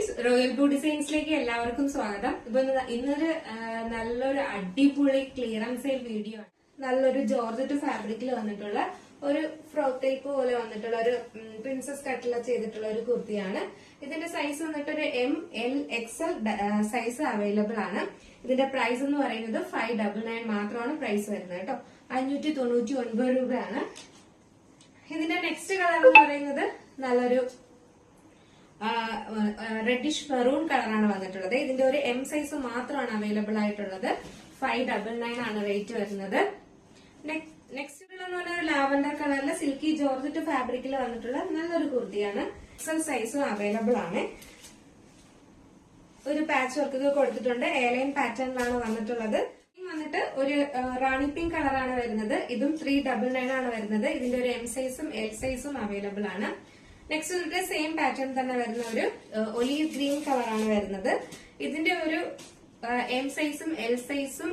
Guys, royal blue ഡിസൈൻസിലേക്ക് എല്ലാവർക്കും സ്വാഗതം. ഇപ്പൊ ഇന്നൊരു നല്ലൊരു അടിപൊളി ക്ലിയറൻസ് സെയിൽ വീഡിയോ ആണ്. നല്ലൊരു ജോർജറ്റ് ഫാബ്രിക്കിൽ വന്നിട്ടുള്ള ഒരു ഫ്രോക്ക് ടൈപ്പ് പോലെ വന്നിട്ടുള്ള ഒരു പ്രിൻസസ് കട്ടില ചെയ്തിട്ടുള്ള ഒരു കുർത്തിയാണ്. ഇതിന്റെ സൈസ് വന്നിട്ട് ഒരു ML XL സൈസ് അവൈലബിൾ ആണ്. ഇതിന്റെ പ്രൈസ് എന്ന് പറയുന്നത് 599 മാത്രമാണ് പ്രൈസ് വരുന്നത് കേട്ടോ. 599 രൂപയാണ്. ഇതിന്റെ നെക്സ്റ്റ് കളർ എന്ന് പറയുന്നത് നല്ലൊരു റെഡിഷ് മെറൂൺ കളറാണ് വന്നിട്ടുള്ളത്. ഇതിന്റെ ഒരു M സൈസ് മാത്രമാണ് അവൈലബിൾ ആയിട്ടുള്ളത്. 599 ആണ് റേറ്റ് വരുന്നത്. നെക്സ്റ്റ് എന്ന് പറഞ്ഞാൽ ലാവൻഡർ കളറിലെ സിൽക്കി ജോർജറ്റ് ഫാബ്രിക്കിൽ വന്നിട്ടുള്ള നല്ലൊരു കുർത്തിയാണ്. XL സൈസും അവൈലബിൾ ആണ്. ഒരു പാച്ച് വർക്ക് കൊടുത്തിട്ടുണ്ട്. എയർലൈൻ പാറ്റേണിലാണ് വന്നിട്ടുള്ളത്. വന്നിട്ട് ഒരു റാണി പിങ്ക് കളറാണ് വരുന്നത്. ഇതും 399 ആണ് വരുന്നത്. ഇതിന്റെ ഒരു M സൈസും L സൈസും അവൈലബിൾ ആണ്. നെക്സ്റ്റ് വന്നിട്ട് സെയിം പാറ്റേൺ തന്നെ വരുന്ന ഒരു ഒലീവ് ഗ്രീൻ കളറാണ് വരുന്നത്. ഇതിന്റെ ഒരു M സൈസും L സൈസും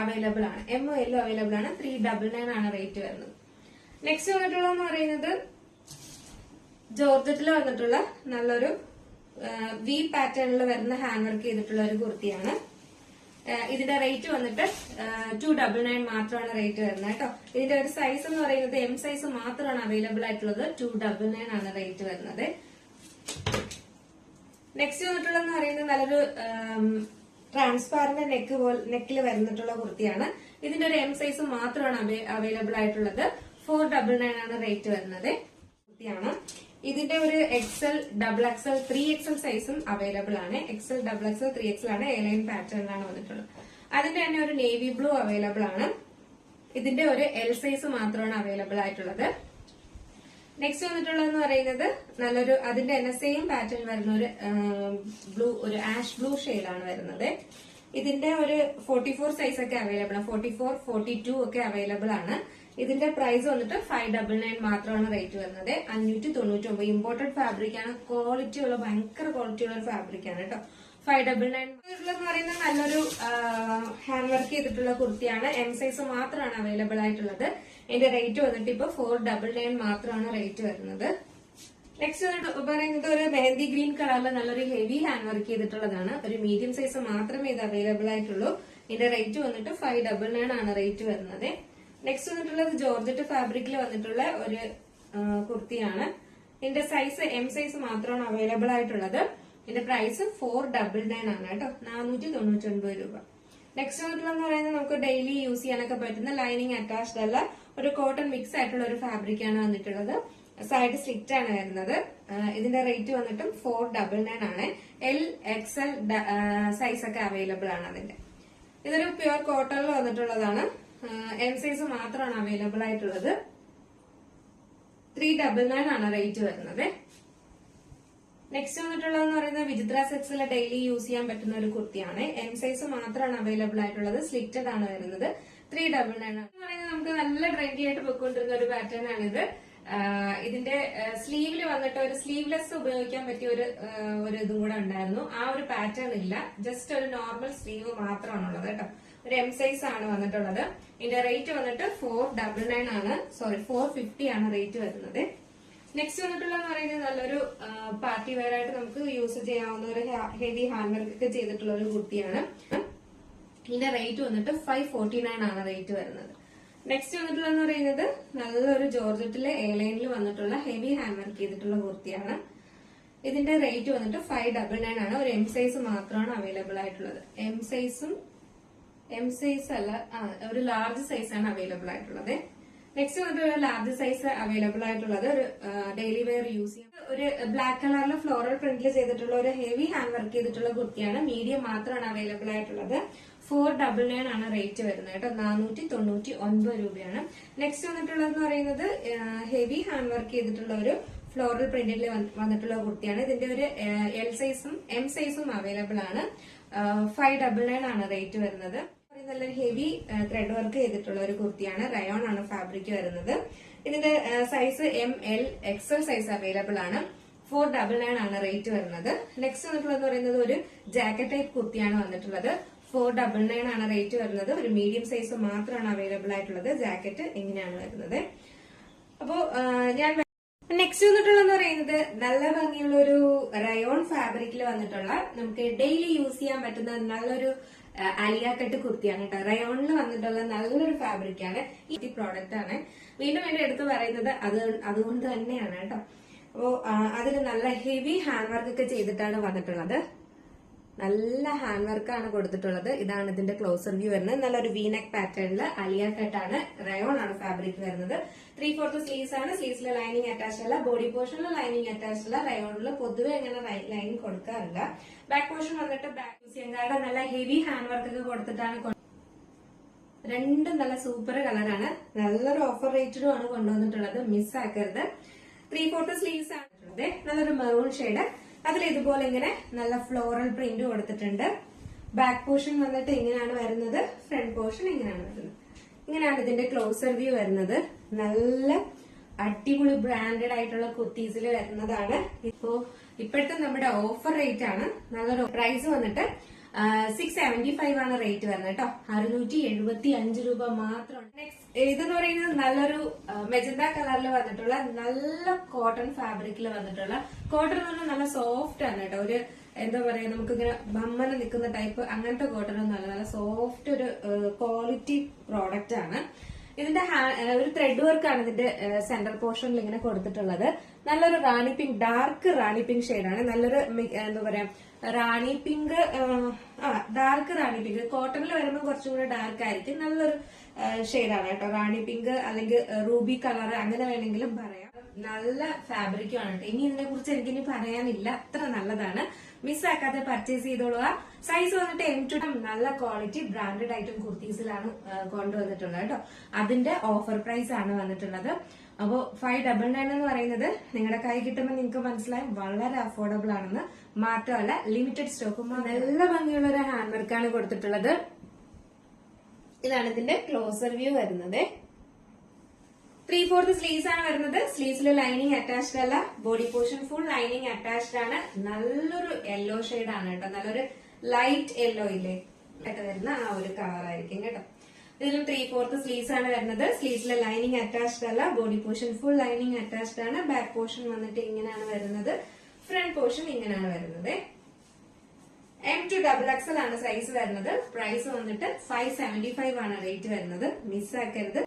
അവൈലബിൾ ആണ്. M ഉം L അവൈലബിൾ ആണ്. 399 ആണ് റേറ്റ് വരുന്നത്. നെക്സ്റ്റ് വന്നിട്ടുള്ളതെന്ന് പറയുന്നത് ജോർജറ്റിൽ വന്നിട്ടുള്ള നല്ലൊരു വി പാറ്റേണിൽ വരുന്ന ഹാൻഡ് വർക്ക് ചെയ്തിട്ടുള്ള ഒരു കുർത്തിയാണ്. ഇതിന്റെ റേറ്റ് വന്നിട്ട് 299 മാത്രമാണ് റേറ്റ് വരുന്നത് കേട്ടോ. ഇതിന്റെ ഒരു സൈസ് എന്ന് പറയുന്നത് M സൈസ് മാത്രമാണ് അവൈലബിൾ ആയിട്ടുള്ളത്. 299 ആണ് റേറ്റ് വരുന്നത്. നെക്സ്റ്റ് വന്നിട്ടുള്ളതെന്ന് പറയുന്നത് നല്ലൊരു ട്രാൻസ്പാരന്റ് നെക്കിൽ വരുന്നിട്ടുള്ള കുർത്തിയാണ്. ഇതിന്റെ ഒരു M സൈസ് മാത്രമാണ് അവൈലബിൾ ആയിട്ടുള്ളത്. 499 ആണ് റേറ്റ് വരുന്നത്. കുർത്തിയാണ്. ഇതിന്റെ ഒരു XL, XXL, 3XL സൈസും അവൈലബിൾ ആണ്. XL, XXL, 3XL ആണ്. എയർലൈൻ പാറ്റേണിലാണ് വന്നിട്ടുള്ളത്. അതിന്റെ തന്നെ ഒരു നേവി ബ്ലൂ അവൈലബിൾ ആണ്. ഇതിന്റെ ഒരു L സൈസ് മാത്രമാണ് അവൈലബിൾ ആയിട്ടുള്ളത്. നെക്സ്റ്റ് വന്നിട്ടുള്ളതെന്ന് പറയുന്നത് നല്ലൊരു അതിന്റെ തന്നെ സെയിം പാറ്റേൺ വരുന്ന ഒരു ബ്ലൂ, ഒരു ആഷ് ബ്ലൂ ഷെയ്ഡാണ് വരുന്നത്. ഇതിന്റെ ഒരു 44 സൈസ് ഒക്കെ അവൈലബിൾ ആണ്. 44, 42 ഒക്കെ അവൈലബിൾ ആണ്. ഇതിന്റെ പ്രൈസ് വന്നിട്ട് 599 മാത്രമാണ് റേറ്റ് വരുന്നത്. 599. ഇമ്പോർട്ടഡ് ഫാബ്രിക് ആണ്. ക്വാളിറ്റി ഉള്ള, ഭയങ്കര ക്വാളിറ്റി ഉള്ള ഒരു ഫാബ്രിക് ആണ് കേട്ടോ. 599 എന്ന് പറയുന്നത് നല്ലൊരു ഹാൻഡ് വർക്ക് ചെയ്തിട്ടുള്ള കുർത്തിയാണ്. M സൈസ് മാത്രമാണ് അവൈലബിൾ ആയിട്ടുള്ളത്. ഇതിന്റെ റേറ്റ് വന്നിട്ട് ഇപ്പൊ 499 മാത്രമാണ് റേറ്റ് വരുന്നത്. നെക്സ്റ്റ് പറയുന്നത് ഒരു മെഹന്തി ഗ്രീൻ കളറിൽ നല്ലൊരു ഹെവി ഹാൻഡ് വർക്ക് ചെയ്തിട്ടുള്ളതാണ്. ഒരു മീഡിയം സൈസ് മാത്രമേ ഇത് അവൈലബിൾ ആയിട്ടുള്ളൂ. ഇതിന്റെ റേറ്റ് വന്നിട്ട് 599 ആണ് റേറ്റ് വരുന്നത്. നെക്സ്റ്റ് വന്നിട്ടുള്ളത് ജോർജറ്റ് ഫാബ്രിക്കിൽ വന്നിട്ടുള്ള ഒരു കുർത്തിയാണ്. ഇതിന്റെ സൈസ് M സൈസ് മാത്രമാണ് അവൈലബിൾ ആയിട്ടുള്ളത്. ഇതിന്റെ പ്രൈസ് 499 ആണ് കേട്ടോ. 499 രൂപ. നെക്സ്റ്റ് വന്നിട്ടുള്ളതെന്ന് പറയുന്നത് നമുക്ക് ഡെയിലി യൂസ് ചെയ്യാനൊക്കെ പറ്റുന്ന ലൈനിങ് അറ്റാച്ച്ഡ് അല്ല, ഒരു കോട്ടൺ മിക്സ് ആയിട്ടുള്ള ഒരു ഫാബ്രിക് ആണ് വന്നിട്ടുള്ളത്. സൈഡ് സ്ലിറ്റ് ആണ് വരുന്നത്. ഇതിന്റെ റേറ്റ് വന്നിട്ടും 499 ആണ്. L, XL സൈസ് ഒക്കെ അവൈലബിൾ ആണ്. അതിന്റെ ഇതൊരു പ്യുവർ കോട്ടണിൽ വന്നിട്ടുള്ളതാണ്. M സൈസ് മാത്രമാണ് അവൈലബിൾ ആയിട്ടുള്ളത്. 399 ആണ് റേറ്റ് വരുന്നത്. നെക്സ്റ്റ് വന്നിട്ടുള്ളതെന്ന് പറയുന്നത് വിചിത്ര സെറ്റ്സിലെ ഡെയിലി യൂസ് ചെയ്യാൻ പറ്റുന്ന ഒരു കുർത്തിയാണ്. M സൈസ് മാത്രമാണ് അവൈലബിൾ ആയിട്ടുള്ളത്. സ്ലിറ്റഡ് ആണ് വരുന്നത്. 399 ആണ്. നമുക്ക് നല്ല ട്രെൻഡി ആയിട്ട് പോയിക്കൊണ്ടിരുന്ന ഒരു പാറ്റേൺ ആണിത്. ഇതിന്റെ സ്ലീവില് വന്നിട്ട് ഒരു സ്ലീവ്ലെസ് ഉപയോഗിക്കാൻ പറ്റിയ ഒരു ഇതും കൂടെ ഉണ്ടായിരുന്നു. ആ ഒരു പാറ്റേൺ ഇല്ല. ജസ്റ്റ് ഒരു നോർമൽ സ്ലീവ് മാത്രമാണുള്ളത് കേട്ടോ. ഒരു M സൈസ് ആണ് വന്നിട്ടുള്ളത്. ഇതിന്റെ റേറ്റ് വന്നിട്ട് 499 ആണ്. സോറി, 450 ആണ് റേറ്റ് വരുന്നത്. നെക്സ്റ്റ് വന്നിട്ടുള്ളതെന്ന് പറയുന്നത് നല്ലൊരു പാർട്ടി വെയർ ആയിട്ട് നമുക്ക് യൂസ് ചെയ്യാവുന്ന ഒരു ഹെവി ഹാൻഡ് വർക്ക് ഒക്കെ ചെയ്തിട്ടുള്ള ഒരു കുർത്തിയാണ്. ഇതിന്റെ റേറ്റ് വന്നിട്ട് 549 ആണ് റേറ്റ് വരുന്നത്. നെക്സ്റ്റ് വന്നിട്ടുള്ളതെന്ന് പറയുന്നത് നല്ലൊരു ജോർജറ്റിലെ എയർലൈനിൽ വന്നിട്ടുള്ള ഹെവി ഹാൻഡ് വർക്ക് ചെയ്തിട്ടുള്ള കുർത്തിയാണ്. ഇതിന്റെ റേറ്റ് വന്നിട്ട് 599 ആണ്. ഒരു M സൈസ് മാത്രമാണ് അവൈലബിൾ ആയിട്ടുള്ളത്. M സൈസ് അല്ല, ഒരു ലാർജ് സൈസ് ആണ് അവൈലബിൾ ആയിട്ടുള്ളത്. നെക്സ്റ്റ് വന്നിട്ട് ഒരു ലാർജ് സൈസ് അവൈലബിൾ ആയിട്ടുള്ളത് ഒരു ഡെയിലി വെയർ യൂസ് ചെയ്യാം. ഒരു ബ്ലാക്ക് കളറിൽ ഫ്ലോറൽ പ്രിന്റിൽ ചെയ്തിട്ടുള്ള ഒരു ഹെവി ഹാൻഡ് വർക്ക് ചെയ്തിട്ടുള്ള കുർത്തിയാണ്. മീഡിയം മാത്രമാണ് അവൈലബിൾ ആയിട്ടുള്ളത്. 499 ആണ് റേറ്റ് വരുന്നത് കേട്ടോ. 499 രൂപയാണ്. നെക്സ്റ്റ് വന്നിട്ടുള്ളതെന്ന് പറയുന്നത് ഹെവി ഹാൻഡ് വർക്ക് ചെയ്തിട്ടുള്ള ഒരു ഫ്ലോറൽ പ്രിന്റിൽ വന്നിട്ടുള്ള കുർത്തിയാണ്. ഇതിന്റെ ഒരു L സൈസും M സൈസും അവൈലബിൾ ആണ്. 599 ആണ് റേറ്റ് വരുന്നത്. നല്ലൊരു ഹെവി ത്രെഡ് വർക്ക് ചെയ്തിട്ടുള്ള ഒരു കുർത്തിയാണ്. റയോൺ ആണ് ഫാബ്രിക് വരുന്നത്. ഇതിന്റെ size M, L, XL size available ആണ്. 499 ആണ് റേറ്റ് വരുന്നത്. നെക്സ്റ്റ് വന്നിട്ടുള്ളത് പറയുന്നത് ഒരു ജാക്കറ്റ് ടൈപ്പ് കുർത്തിയാണ് വന്നിട്ടുള്ളത്. 499 ആണ് റേറ്റ് വരുന്നത്. ഒരു മീഡിയം സൈസ് മാത്രമാണ് അവൈലബിൾ ആയിട്ടുള്ളത്. ജാക്കറ്റ് ഇങ്ങനെയാണ് വരുന്നത്. അപ്പോ ഞാൻ നെക്സ്റ്റ് വന്നിട്ടുള്ളതെന്ന് പറയുന്നത് നല്ല ഭംഗിയുള്ള ഒരു റയോൺ റയോൺ ഫാബ്രിക്കിൽ വന്നിട്ടുള്ള നമുക്ക് ഡെയിലി യൂസ് ചെയ്യാൻ പറ്റുന്ന നല്ലൊരു അലിയ കട്ട് കുർത്തിയാണ് കേട്ടോ. റയോണിൽ വന്നിട്ടുള്ള നല്ലൊരു ഫാബ്രിക് ആണ് ഈ പ്രോഡക്റ്റ് ആണ്. വീണ്ടും വീണ്ടും എടുത്തു പറയുന്നത് അതുകൊണ്ട് തന്നെയാണ് കേട്ടോ. അപ്പോ അതിൽ നല്ല ഹെവി ഹാൻഡ് വർക്ക് ഒക്കെ ചെയ്തിട്ടാണ് വന്നിട്ടുള്ളത്. നല്ല ഹാൻഡ് വർക്കാണ് കൊടുത്തിട്ടുള്ളത്. ഇതാണ് ഇതിന്റെ ക്ലോസർ വ്യൂ വരുന്നത്. നല്ലൊരു വീനെക്ക് പാറ്റേണില് അലിയ കട്ടാണ്. റയോൺ ആണ് ഫാബ്രിക് വരുന്നത്. 3/4 സ്ലീവ്സ് ആണ്. സ്ലീവ്സിൽ ലൈനിങ് അറ്റാച്ച് അല്ല. ബോഡി പോർഷനിൽ ലൈനിങ് അറ്റാച്ച് അല്ല. റയോണിൽ പൊതുവെ അങ്ങനെ ലൈനിങ് കൊടുക്കാറില്ല. ബാക്ക് പോർഷൻ വന്നിട്ട് ബാക്ക് നല്ല ഹെവി ഹാൻഡ് വർക്ക് ഒക്കെ കൊടുത്തിട്ടാണ്. രണ്ടും നല്ല സൂപ്പർ കളറാണ്. നല്ലൊരു ഓഫർ റേറ്റിലും ആണ് കൊണ്ടുവന്നിട്ടുള്ളത്. മിസ് ആക്കരുത്. 3/4 സ്ലീവ്സ് ആണ്. നല്ലൊരു മെറൂൺ ഷെയ്ഡ്. അതിൽ ഇതുപോലെ ഇങ്ങനെ നല്ല ഫ്ലോറൽ പ്രിന്റ് കൊടുത്തിട്ടുണ്ട്. ബാക്ക് പോർഷൻ വന്നിട്ട് ഇങ്ങനെയാണ് വരുന്നത്. ഫ്രണ്ട് പോർഷൻ ഇങ്ങനെയാണ് വരുന്നത്. ഇങ്ങനെയാണ് ഇതിന്റെ ക്ലോസർ വ്യൂ വരുന്നത്. നല്ല അടിപൊളി ബ്രാൻഡഡ് ആയിട്ടുള്ള കുർത്തീസിൽ വരുന്നതാണ്. ഇപ്പോഴത്തെ നമ്മുടെ ഓഫർ റേറ്റ് ആണ്. നല്ലൊരു പ്രൈസ് വന്നിട്ട് 675 ആണ് റേറ്റ് വരുന്നത് കേട്ടോ. 675 രൂപ മാത്രം. നെക്സ്റ്റ് ഇതെന്ന് പറയുന്നത് നല്ലൊരു മെജന്ത കളറിൽ വന്നിട്ടുള്ള നല്ല കോട്ടൺ ഫാബ്രിക്കിൽ വന്നിട്ടുള്ള, കോട്ടൺ എന്ന് പറഞ്ഞാൽ നല്ല സോഫ്റ്റ് ആണ് കേട്ടോ. ഒരു എന്താ പറയാ, നമുക്കിങ്ങനെ ബമ്മന് നിൽക്കുന്ന ടൈപ്പ് അങ്ങനത്തെ കോട്ടൺ ഒന്നും അല്ല. നല്ല സോഫ്റ്റ് ഒരു ക്വാളിറ്റി പ്രോഡക്റ്റ് ആണ്. ഇതിന്റെ ഒരു ത്രെഡ് വർക്കാണ് ഇതിന്റെ സെന്റർ പോർഷനിൽ ഇങ്ങനെ കൊടുത്തിട്ടുള്ളത്. നല്ലൊരു റാണി പിങ്ക്, ഡാർക്ക് റാണി പിങ്ക് ഷെയ്ഡാണ്. നല്ലൊരു എന്താ പറയാ റാണി പിങ്ക്, ഡാർക്ക് റാണി പിങ്ക്. കോട്ടണിൽ വരുമ്പോൾ കുറച്ചും കൂടെ ഡാർക്ക് ആയിരിക്കും. നല്ലൊരു ഷെയ്ഡാണ് കേട്ടോ. റാണി പിങ്ക് അല്ലെങ്കിൽ റൂബി കളർ അങ്ങനെ വേണമെങ്കിലും പറയാം. നല്ല ഫാബ്രിക്കും ആണ് കേട്ടോ. ഇനി ഇതിനെ കുറിച്ച് എനിക്കിനി പറയാനില്ല, അത്ര നല്ലതാണ്. മിസ്സാക്കാതെ പർച്ചേസ് ചെയ്തോളുക. സൈസ് വന്നിട്ട് M2. നല്ല ക്വാളിറ്റി ബ്രാൻഡഡ് ഐറ്റം കുർത്തീസിലാണ് കൊണ്ടുവന്നിട്ടുള്ളത് കേട്ടോ. അതിന്റെ ഓഫർ പ്രൈസ് ആണ് വന്നിട്ടുള്ളത്. അപ്പോ 599 എന്ന് പറയുന്നത് നിങ്ങളുടെ കൈ കിട്ടുമ്പോൾ നിങ്ങൾക്ക് മനസ്സിലായി വളരെ അഫോർഡബിൾ ആണെന്ന്. മാത്രമല്ല ലിമിറ്റഡ് സ്റ്റോക്കും. നല്ല ഭംഗിയുള്ള ഒരു ഹാൻഡ് വർക്കാണ് കൊടുത്തിട്ടുള്ളത്. ഇതാണ് ഇതിന്റെ ക്ലോസർ വ്യൂ വരുന്നത്. 3/4 സ്ലീവ്സ് ആണ് വരുന്നത്. സ്ലീവ്സിൽ ലൈനിങ് അറ്റാച്ച്ഡ് അല്ല. Body portion full lining attached ആണ്. നല്ലൊരു യെല്ലോ ഷെയ്ഡ് ആണ് കേട്ടോ. നല്ലൊരു ലൈറ്റ് യെല്ലോ ഇല്ലേ ആയിട്ട് വരുന്ന ആ ഒരു കളർ ആയിരിക്കും കേട്ടോ. ഇതിലും 3/4 സ്ലീവ്സ് ആണ് വരുന്നത്. സ്ലീവ്സിലെ ലൈനിങ് അറ്റാച്ച്ഡ് അല്ല. Body portion full lining attached ആണ്. ബാക്ക് പോർഷൻ വന്നിട്ട് ഇങ്ങനെയാണ് വരുന്നത്. ഫ്രണ്ട് പോർഷൻ ഇങ്ങനെയാണ് വരുന്നത്. M2XXL ആണ് സൈസ് വരുന്നത്. പ്രൈസ് വന്നിട്ട് 575 ആണ് റേറ്റ് വരുന്നത്. മിസ്സാക്കരുത്.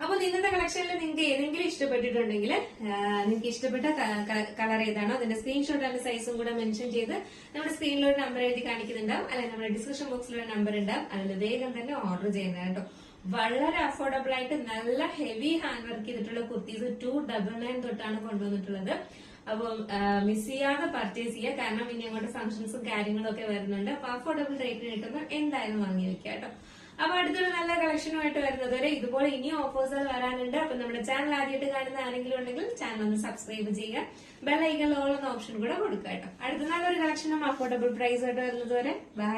അപ്പൊ ഇന്നത്തെ കളക്ഷനിൽ നിങ്ങൾക്ക് ഏതെങ്കിലും ഇഷ്ടപ്പെട്ടിട്ടുണ്ടെങ്കിൽ നിങ്ങൾക്ക് ഇഷ്ടപ്പെട്ട കളർ ഏതാണോ അതിന്റെ സ്ക്രീൻഷോട്ട് അതിന്റെ സൈസും കൂടെ മെൻഷൻ ചെയ്ത് നമ്മുടെ സ്ക്രീനിൽ ഒരു നമ്പർ എഴുതി കാണിക്കുന്നുണ്ടാവും. അല്ലെങ്കിൽ നമ്മുടെ ഡിസ്ക്രിപ്ഷൻ ബോക്സിൽ ഒരു നമ്പർ ഉണ്ടാവും. അതിൽ വേഗം തന്നെ ഓർഡർ ചെയ്യുന്നത് കേട്ടോ. വളരെ അഫോർഡബിൾ ആയിട്ട് നല്ല ഹെവി ഹാൻഡ് വർക്ക് ചെയ്തിട്ടുള്ള കുർത്തീസ് 299 തൊട്ടാണ് കൊണ്ടുവന്നിട്ടുള്ളത്. അപ്പോൾ മിസ് ചെയ്യാതെ പർച്ചേസ് ചെയ്യുക. കാരണം ഇനി അങ്ങോട്ട് ഫംഗ്ഷൻസും കാര്യങ്ങളും ഒക്കെ വരുന്നുണ്ട്. അപ്പൊ അഫോർഡബിൾ റേറ്റിന് കിട്ടുമ്പോൾ എന്തായാലും വാങ്ങി വെക്കുക കേട്ടോ. അപ്പൊ അടുത്തൊരു നല്ല കളക്ഷനുമായിട്ട് വരുന്നത് വരെ ഇതുപോലെ ഇനി ഓഫേഴ്സുകൾ വരാനുണ്ട്. അപ്പൊ നമ്മുടെ ചാനൽ ആദ്യമായിട്ട് കാണുന്ന ആരെങ്കിലും ഉണ്ടെങ്കിൽ ചാനൽ ഒന്ന് സബ്സ്ക്രൈബ് ചെയ്യുക. ബെൽ ഐക്കൺ ഓൾ എന്ന ഓപ്ഷൻ കൂടെ കൊടുക്കുക കേട്ടോ. അടുത്ത നല്ലൊരു കളക്ഷനും അഫോർഡബിൾ പ്രൈസ് ആയിട്ട് വരുന്നത് വരെ ബൈ.